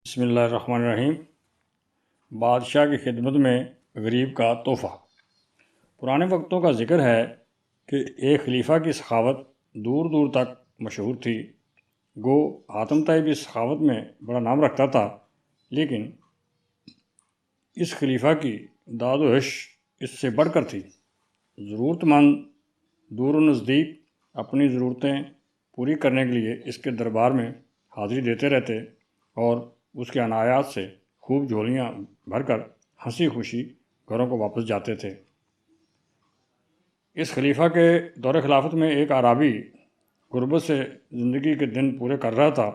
بسم اللہ الرحمن الرحیم۔ بادشاہ کی خدمت میں غریب کا تحفہ۔ پرانے وقتوں کا ذکر ہے کہ ایک خلیفہ کی سخاوت دور دور تک مشہور تھی۔ گو حاتم طائی بھی سخاوت میں بڑا نام رکھتا تھا، لیکن اس خلیفہ کی داد و عش اس سے بڑھ کر تھی۔ ضرورت مند دور و نزدیک اپنی ضرورتیں پوری کرنے کے لیے اس کے دربار میں حاضری دیتے رہتے اور اس کے عنایات سے خوب جھولیاں بھر کر ہنسی خوشی گھروں کو واپس جاتے تھے۔ اس خلیفہ کے دور خلافت میں ایک اعرابی غربت سے زندگی کے دن پورے کر رہا تھا۔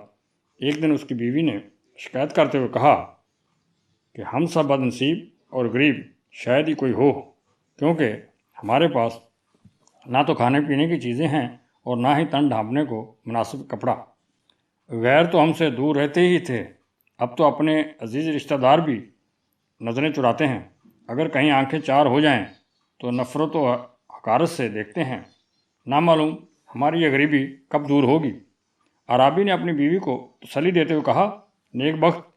ایک دن اس کی بیوی نے شکایت کرتے ہوئے کہا کہ ہم سب بد نصیب اور غریب شاید ہی کوئی ہو، کیونکہ ہمارے پاس نہ تو کھانے پینے کی چیزیں ہیں اور نہ ہی تن ڈھانپنے کو مناسب کپڑا۔ غیر تو ہم سے دور رہتے ہی تھے، اب تو اپنے عزیز رشتہ دار بھی نظریں چراتے ہیں۔ اگر کہیں آنکھیں چار ہو جائیں تو نفرت و حقارت سے دیکھتے ہیں۔ نہ معلوم ہماری یہ غریبی کب دور ہوگی۔ اعرابی نے اپنی بیوی کو تسلی دیتے ہوئے کہا، نیک بخت،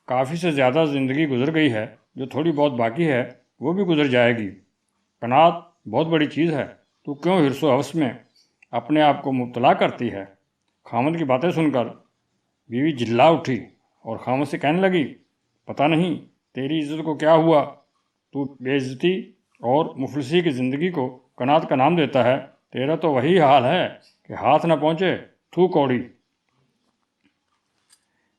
کافی سے زیادہ زندگی گزر گئی ہے، جو تھوڑی بہت باقی ہے وہ بھی گزر جائے گی۔ قناعت بہت بڑی چیز ہے، تو کیوں حرص و حوث میں اپنے آپ کو مبتلا کرتی ہے؟ خامد کی باتیں سن کر بیوی جلا اٹھی اور خامد سے کہنے لگی، پتہ نہیں تیری عزت کو کیا ہوا، تو بے عزتی اور مفلسی کی زندگی کو قناعت کا نام دیتا ہے۔ تیرا تو وہی حال ہے کہ ہاتھ نہ پہنچے تھو کوڑی۔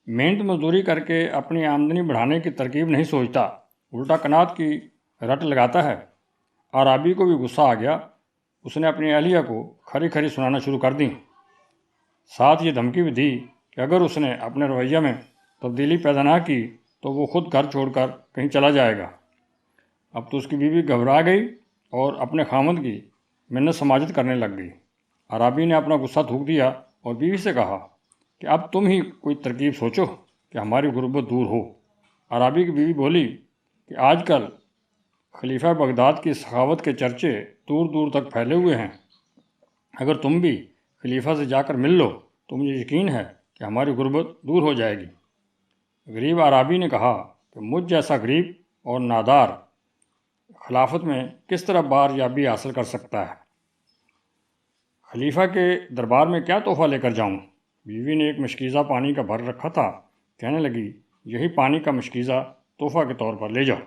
محنت مزدوری کر کے اپنی آمدنی بڑھانے کی ترکیب نہیں سوچتا، الٹا قناعت کی رٹ لگاتا ہے۔ اعرابی کو بھی غصہ آ گیا۔ اس نے اپنی اہلیہ کو کھری کھری سنانا شروع کر دیں۔ ساتھ یہ دھمکی بھی دی کہ اگر اس نے اپنے رویہ میں تبدیلی پیدا نہ کی تو وہ خود گھر چھوڑ کر کہیں چلا جائے گا۔ اب تو اس کی بیوی گھبرا گئی اور اپنے خامد کی منت سماجت کرنے لگ گئی۔ اعرابی نے اپنا غصہ تھوک دیا اور بیوی سے کہا کہ اب تم ہی کوئی ترکیب سوچو کہ ہماری غربت دور ہو۔ اعرابی کی بیوی بولی کہ آج کل خلیفہ بغداد کی سخاوت کے چرچے دور دور تک پھیلے ہوئے ہیں۔ اگر تم بھی خلیفہ سے جا کر مل لو تو مجھے یقین ہے کہ ہماری غربت دور ہو جائے گی۔ غریب اعرابی نے کہا کہ مجھ جیسا غریب اور نادار خلافت میں کس طرح بار یابی حاصل کر سکتا ہے؟ خلیفہ کے دربار میں کیا تحفہ لے کر جاؤں؟ بیوی نے ایک مشکیزہ پانی کا بھر رکھا تھا، کہنے لگی، یہی پانی کا مشکیزہ تحفہ کے طور پر لے جاؤ۔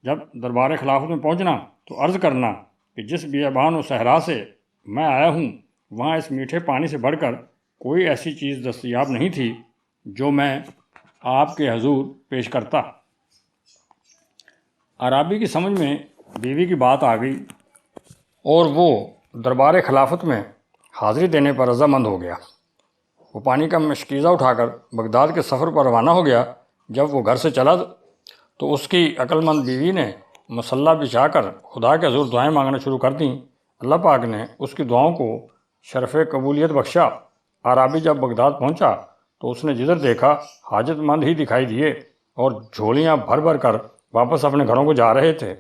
جب دربار خلافت میں پہنچنا تو عرض کرنا کہ جس بیابان و صحرا سے میں آیا ہوں وہاں اس میٹھے پانی سے بڑھ کر کوئی ایسی چیز دستیاب نہیں تھی جو میں آپ کے حضور پیش کرتا۔ اعرابی کی سمجھ میں بیوی کی بات آ گئی اور وہ دربار خلافت میں حاضری دینے پر رضامند ہو گیا۔ وہ پانی کا مشکیزہ اٹھا کر بغداد کے سفر پر روانہ ہو گیا۔ جب وہ گھر سے چلا تو اس کی عقل مند بیوی نے مصلی بچھا کر خدا کے حضور دعائیں مانگنا شروع کر دیں۔ اللہ پاک نے اس کی دعاؤں کو شرف قبولیت بخشا۔ اعرابی جب بغداد پہنچا تو اس نے جدھر دیکھا حاجت مند ہی دکھائی دیے اور جھولیاں بھر بھر کر واپس اپنے گھروں کو جا رہے تھے۔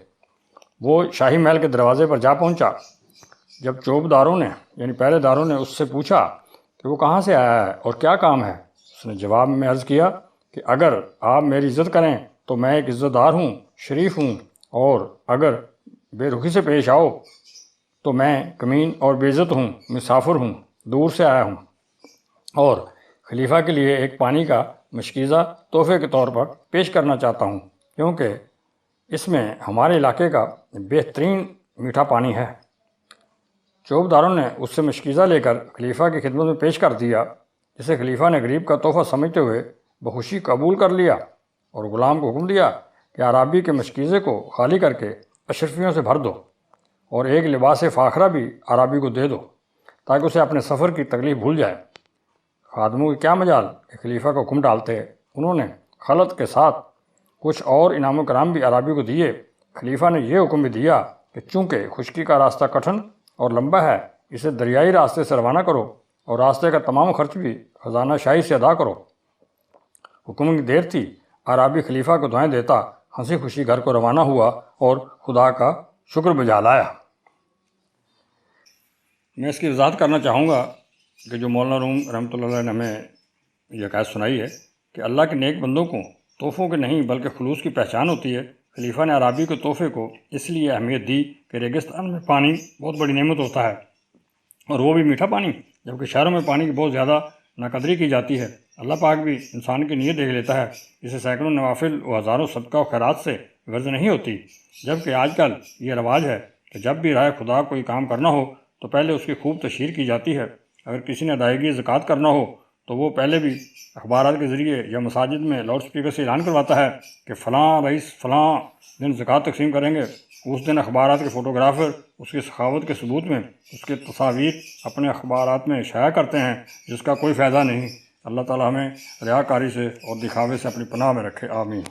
وہ شاہی محل کے دروازے پر جا پہنچا۔ جب چوبداروں نے یعنی پہرے داروں نے اس سے پوچھا کہ وہ کہاں سے آیا ہے اور کیا کام ہے، اس نے جواب میں عرض کیا کہ اگر آپ میری عزت کریں تو میں ایک عزت دار ہوں، شریف ہوں، اور اگر بے رخی سے پیش آؤ تو میں کمین اور بے عزت ہوں، مسافر ہوں، دور سے آیا ہوں، اور خلیفہ کے لیے ایک پانی کا مشکیزہ تحفے کے طور پر پیش کرنا چاہتا ہوں، کیونکہ اس میں ہمارے علاقے کا بہترین میٹھا پانی ہے۔ چوبداروں نے اس سے مشکیزہ لے کر خلیفہ کی خدمت میں پیش کر دیا، جسے خلیفہ نے غریب کا تحفہ سمجھتے ہوئے بخوشی قبول کر لیا اور غلام کو حکم دیا کہ اعرابی کے مشکیزے کو خالی کر کے اشرفیوں سے بھر دو اور ایک لباس فاخرہ بھی اعرابی کو دے دو تاکہ اسے اپنے سفر کی تکلیف بھول جائے۔ خادموں کی کیا مجال کہ خلیفہ کا حکم ڈالتے، انہوں نے خلط کے ساتھ کچھ اور انعام و کرام بھی اعرابی کو دیے۔ خلیفہ نے یہ حکم بھی دیا کہ چونکہ خشکی کا راستہ کٹھن اور لمبا ہے، اسے دریائی راستے سے روانہ کرو اور راستے کا تمام خرچ بھی خزانہ شاہی سے ادا کرو۔ حکم کی دیر تھی، اعرابی خلیفہ کو دعائیں دیتا ہنسی خوشی گھر کو روانہ ہوا اور خدا کا شکر بجا لایا۔ میں اس کی وضاحت کرنا چاہوں گا کہ جو مولانا روم رحمۃ اللہ علیہ نے ہمیں یہ حکایت سنائی ہے، کہ اللہ کے نیک بندوں کو تحفوں کے نہیں بلکہ خلوص کی پہچان ہوتی ہے۔ خلیفہ نے عرابی کے تحفے کو اس لیے اہمیت دی کہ ریگستان میں پانی بہت بڑی نعمت ہوتا ہے، اور وہ بھی میٹھا پانی، جبکہ شہروں میں پانی کی بہت زیادہ ناقدری کی جاتی ہے۔ اللہ پاک بھی انسان کی نیت دیکھ لیتا ہے، اسے سینکڑوں نوافل و ہزاروں صدقہ و خیرات سے غرض نہیں ہوتی، جبکہ آج کل یہ رواج ہے کہ جب بھی راہ خدا کوئی کام کرنا ہو تو پہلے اس کی خوب تشہیر کی جاتی ہے۔ اگر کسی نے ادائیگی زکوٰۃ کرنا ہو تو وہ پہلے بھی اخبارات کے ذریعے یا مساجد میں لاؤڈ اسپیکر سے اعلان کرواتا ہے کہ فلاں رئیس فلاں دن زکوٰۃ تقسیم کریں گے۔ اس دن اخبارات کے فوٹوگرافر اس کی سخاوت کے ثبوت میں اس کے تصاویر اپنے اخبارات میں شائع کرتے ہیں، جس کا کوئی فائدہ نہیں۔ اللہ تعالی ہمیں ریاکاری سے اور دکھاوے سے اپنی پناہ میں رکھے، آمین۔